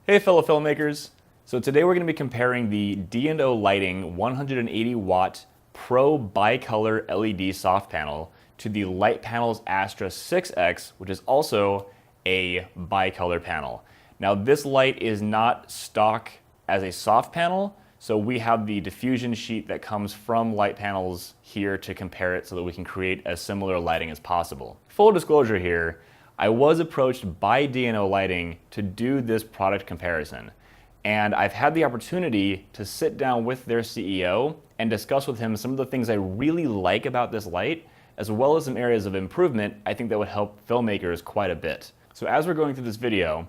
Hey fellow filmmakers! So today we're going to be comparing the D&O Lighting 180 watt Pro Bicolor LED soft panel to the Litepanels Astra 6X, which is also a bicolor panel. Now this light is not stock as a soft panel, so we have the diffusion sheet that comes from Litepanels here to compare it so that we can create as similar lighting as possible. Full disclosure here, I was approached by D&O Lighting to do this product comparison, and I've had the opportunity to sit down with their CEO and discuss with him some of the things I really like about this light, as well as some areas of improvement I think that would help filmmakers quite a bit. So as we're going through this video,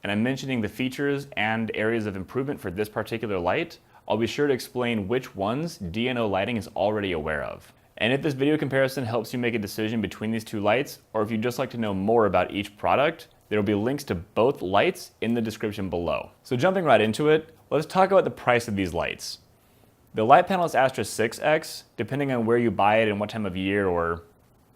and I'm mentioning the features and areas of improvement for this particular light, I'll be sure to explain which ones D&O Lighting is already aware of. And if this video comparison helps you make a decision between these two lights, or if you'd just like to know more about each product, there will be links to both lights in the description below. So jumping right into it, let's talk about the price of these lights. The Litepanels Astra 6X, depending on where you buy it and what time of year or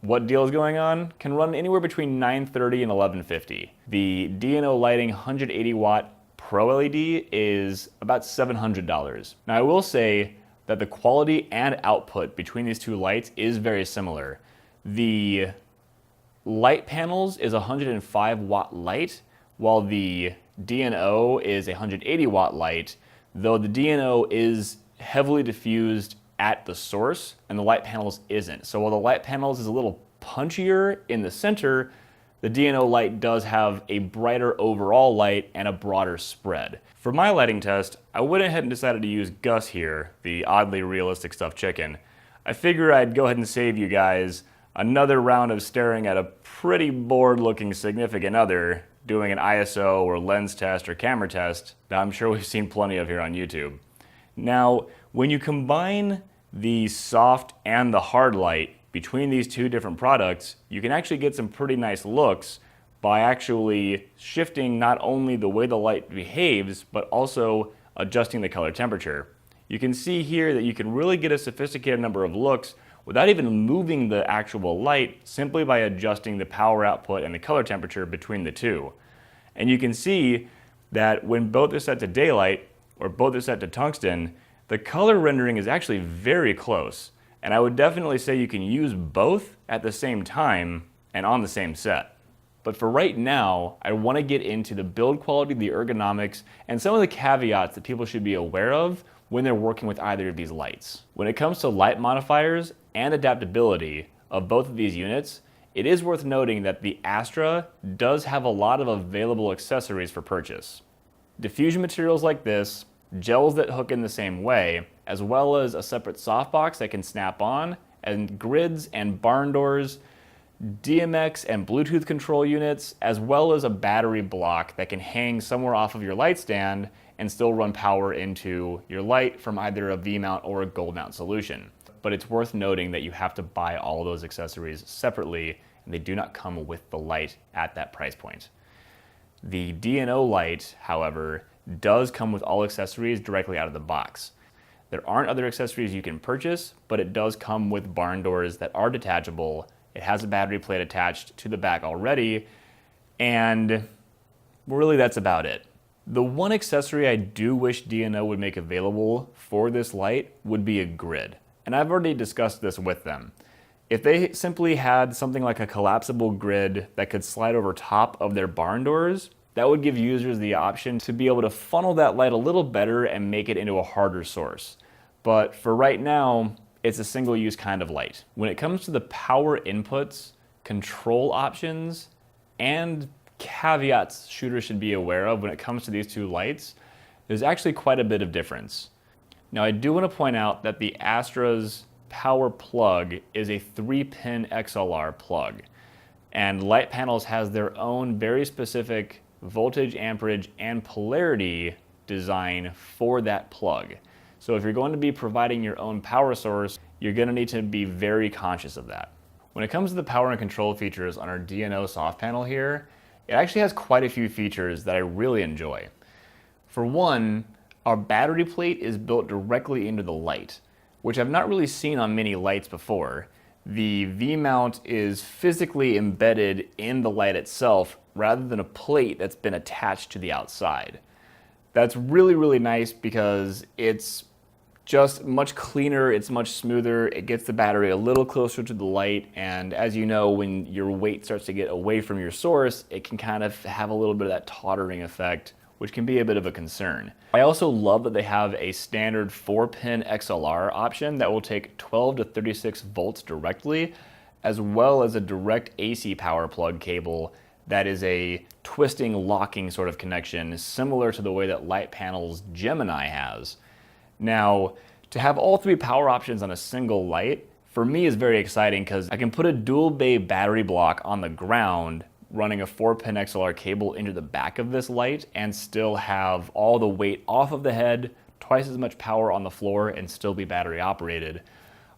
what deal is going on, can run anywhere between $930 and $1150. The D&O Lighting 180 watt Pro LED is about $700. Now I will say that the quality and output between these two lights is very similar. The Litepanels is a 105 watt light, while the D&O is a 180 watt light, though the D&O is heavily diffused at the source and the Litepanels isn't. So while the Litepanels is a little punchier in the center, the D&O light does have a brighter overall light and a broader spread. For my lighting test, I went ahead and decided to use Gus here, the oddly realistic stuffed chicken. I figure I'd go ahead and save you guys another round of staring at a pretty bored looking significant other doing an ISO or lens test or camera test that I'm sure we've seen plenty of here on YouTube. Now, when you combine the soft and the hard light between these two different products, you can actually get some pretty nice looks by actually shifting not only the way the light behaves, but also adjusting the color temperature. You can see here that you can really get a sophisticated number of looks without even moving the actual light, simply by adjusting the power output and the color temperature between the two. And you can see that when both are set to daylight or both are set to tungsten, the color rendering is actually very close. And I would definitely say you can use both at the same time and on the same set. But for right now, I want to get into the build quality, the ergonomics, and some of the caveats that people should be aware of when they're working with either of these lights. When it comes to light modifiers and adaptability of both of these units, it is worth noting that the Astra does have a lot of available accessories for purchase. Diffusion materials like this, gels that hook in the same way, as well as a separate softbox that can snap on, and grids and barn doors, DMX and Bluetooth control units, as well as a battery block that can hang somewhere off of your light stand and still run power into your light from either a V-mount or a gold mount solution. But it's worth noting that you have to buy all those accessories separately, and they do not come with the light at that price point. The D&O light, however, does come with all accessories directly out of the box. There aren't other accessories you can purchase, but it does come with barn doors that are detachable. It has a battery plate attached to the back already, and really that's about it. The one accessory I do wish D&O would make available for this light would be a grid, and I've already discussed this with them. If they simply had something like a collapsible grid that could slide over top of their barn doors, that would give users the option to be able to funnel that light a little better and make it into a harder source. But for right now, it's a single-use kind of light. When it comes to the power inputs, control options, and caveats shooters should be aware of when it comes to these two lights, there's actually quite a bit of difference. Now I do want to point out that the Astra's power plug is a 3-pin XLR plug, and Litepanels has their own very specific voltage, amperage, and polarity design for that plug. So if you're going to be providing your own power source, you're going to need to be very conscious of that. When it comes to the power and control features on our D&O soft panel here, it actually has quite a few features that I really enjoy. For one, our battery plate is built directly into the light, which I've not really seen on many lights before. The V-mount is physically embedded in the light itself rather than a plate that's been attached to the outside. That's really, really nice because it's just much cleaner, it's much smoother, it gets the battery a little closer to the light, and as you know, when your weight starts to get away from your source, it can kind of have a little bit of that tottering effect, which can be a bit of a concern. I also love that they have a standard 4-pin XLR option that will take 12 to 36 volts directly, as well as a direct AC power plug cable that is a twisting, locking sort of connection, similar to the way that Litepanels Gemini has. Now, to have all three power options on a single light, for me is very exciting because I can put a dual bay battery block on the ground running a 4-pin XLR cable into the back of this light and still have all the weight off of the head, twice as much power on the floor, and still be battery operated.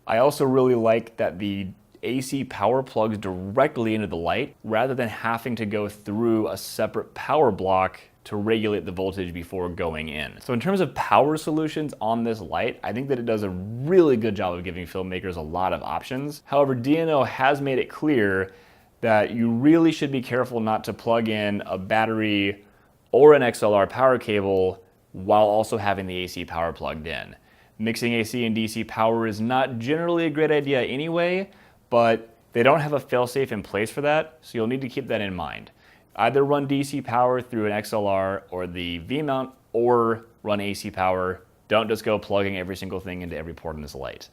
I also really like that the AC power plugs directly into the light rather than having to go through a separate power block to regulate the voltage before going in. So in terms of power solutions on this light, I think that it does a really good job of giving filmmakers a lot of options. However, D&O has made it clear that you really should be careful not to plug in a battery or an XLR power cable while also having the AC power plugged in. Mixing AC and DC power is not generally a great idea anyway, but they don't have a failsafe in place for that, so you'll need to keep that in mind. Either run DC power through an XLR or the V-mount, or run AC power. Don't just go plugging every single thing into every port in this light.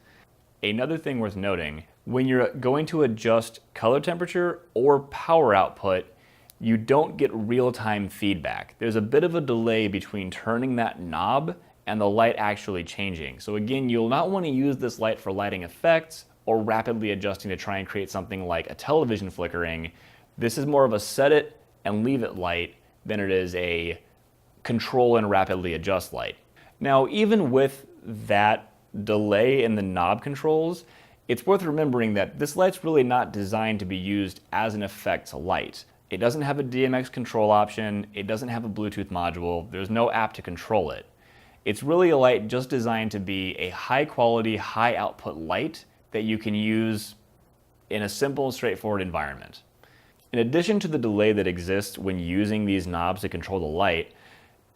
Another thing worth noting, when you're going to adjust color temperature or power output, you don't get real-time feedback. There's a bit of a delay between turning that knob and the light actually changing. So again, you'll not want to use this light for lighting effects or rapidly adjusting to try and create something like a television flickering. This is more of a set it and leave it light than it is a control and rapidly adjust light. Now, even with that delay in the knob controls, it's worth remembering that this light's really not designed to be used as an effects light. It doesn't have a DMX control option, it doesn't have a Bluetooth module, there's no app to control it. It's really a light just designed to be a high quality, high output light that you can use in a simple and straightforward environment. In addition to the delay that exists when using these knobs to control the light,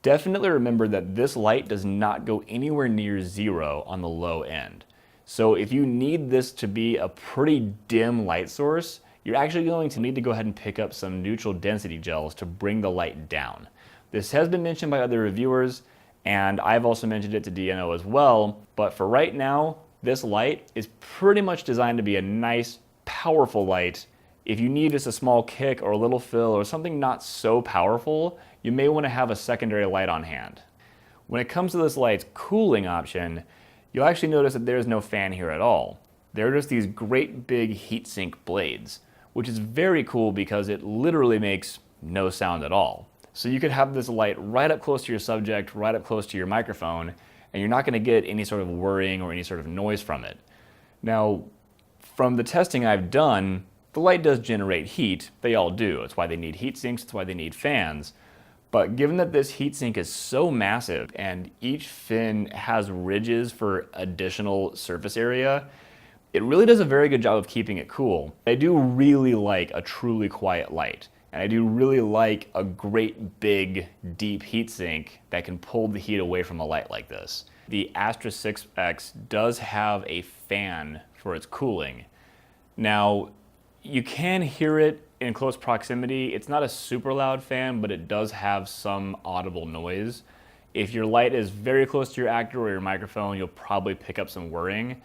definitely remember that this light does not go anywhere near zero on the low end. So if you need this to be a pretty dim light source, you're actually going to need to go ahead and pick up some neutral density gels to bring the light down. This has been mentioned by other reviewers, and I've also mentioned it to D&O as well, but for right now, this light is pretty much designed to be a nice, powerful light. If you need just a small kick or a little fill or something not so powerful, you may want to have a secondary light on hand. When it comes to this light's cooling option, you'll actually notice that there's no fan here at all. There are just these great big heatsink blades, which is very cool because it literally makes no sound at all. So you could have this light right up close to your subject, right up close to your microphone, and you're not going to get any sort of whirring or any sort of noise from it. Now, from the testing I've done, the light does generate heat. They all do. It's why they need heat sinks. It's why they need fans. But given that this heatsink is so massive and each fin has ridges for additional surface area, it really does a very good job of keeping it cool. I do really like a truly quiet light. And I do really like a great big deep heatsink that can pull the heat away from a light like this. The Astra 6X does have a fan for its cooling. Now, you can hear it in close proximity. It's not a super loud fan, but it does have some audible noise. If your light is very close to your actor or your microphone, you'll probably pick up some whirring.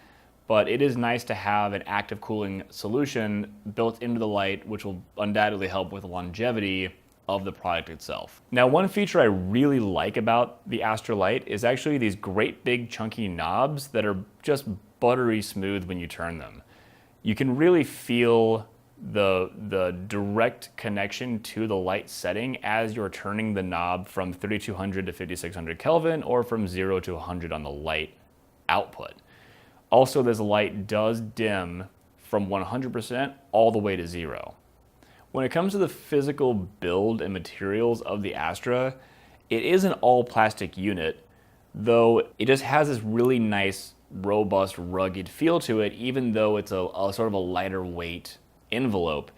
But it is nice to have an active cooling solution built into the light, which will undoubtedly help with the longevity of the product itself. Now, one feature I really like about the Astra light is actually these great big chunky knobs that are just buttery smooth when you turn them. You can really feel the direct connection to the light setting as you're turning the knob from 3200 to 5600 Kelvin or from 0 to 100 on the light output. Also, this light does dim from 100% all the way to 0. When it comes to the physical build and materials of the Astra, it is an all plastic unit, though it just has this really nice, robust, rugged feel to it, even though it's a sort of a lighter weight envelope.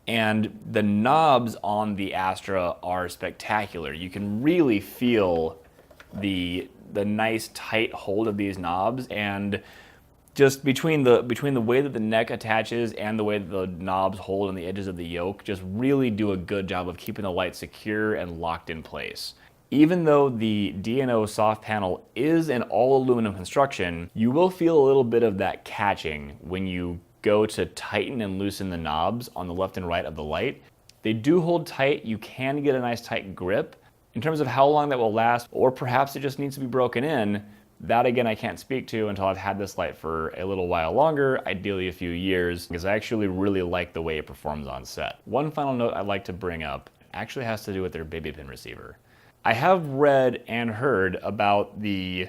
And the knobs on the Astra are spectacular. You can really feel the nice tight hold of these knobs, and just between the way that the neck attaches and the way that the knobs hold on the edges of the yoke, just really do a good job of keeping the light secure and locked in place. Even though the D&O soft panel is an all aluminum construction, you will feel a little bit of that catching when you go to tighten and loosen the knobs on the left and right of the light. They do hold tight. You can get a nice tight grip. In terms of how long that will last, or perhaps it just needs to be broken in, that again I can't speak to until I've had this light for a little while longer, ideally a few years, because I actually really like the way it performs on set. One final note I'd like to bring up actually has to do with their baby pin receiver. I have read and heard about the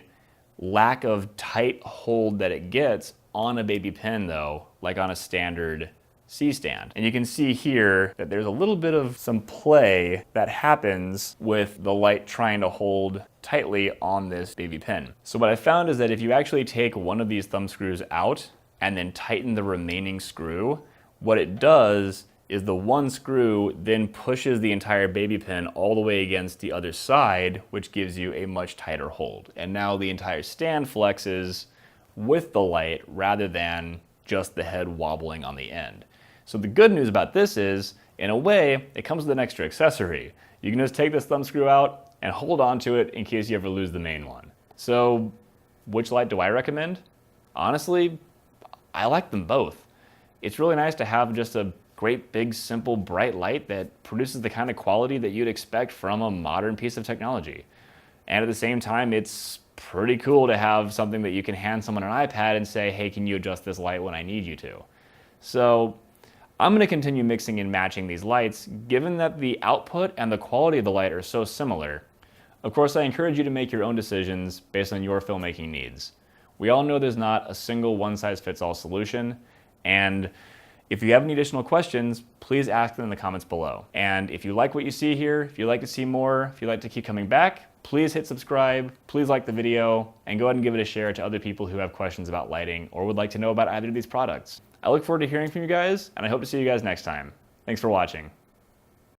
lack of tight hold that it gets on a baby pin though, like on a standard C-stand. And you can see here that there's a little bit of some play that happens with the light trying to hold tightly on this baby pin. So what I found is that if you actually take one of these thumb screws out and then tighten the remaining screw, what it does is the one screw then pushes the entire baby pin all the way against the other side, which gives you a much tighter hold. And now the entire stand flexes with the light rather than just the head wobbling on the end. So the good news about this is, in a way, it comes with an extra accessory. You can just take this thumb screw out and hold on to it in case you ever lose the main one. So which light do I recommend? Honestly, I like them both. It's really nice to have just a great, big, simple, bright light that produces the kind of quality that you'd expect from a modern piece of technology. And at the same time, it's pretty cool to have something that you can hand someone an iPad and say, hey, can you adjust this light when I need you to? So I'm going to continue mixing and matching these lights, given that the output and the quality of the light are so similar. Of course, I encourage you to make your own decisions based on your filmmaking needs. We all know there's not a single one-size-fits-all solution, and if you have any additional questions, please ask them in the comments below. And if you like what you see here, if you'd like to see more, if you'd like to keep coming back, please hit subscribe, please like the video, and go ahead and give it a share to other people who have questions about lighting or would like to know about either of these products. I look forward to hearing from you guys, and I hope to see you guys next time. Thanks for watching.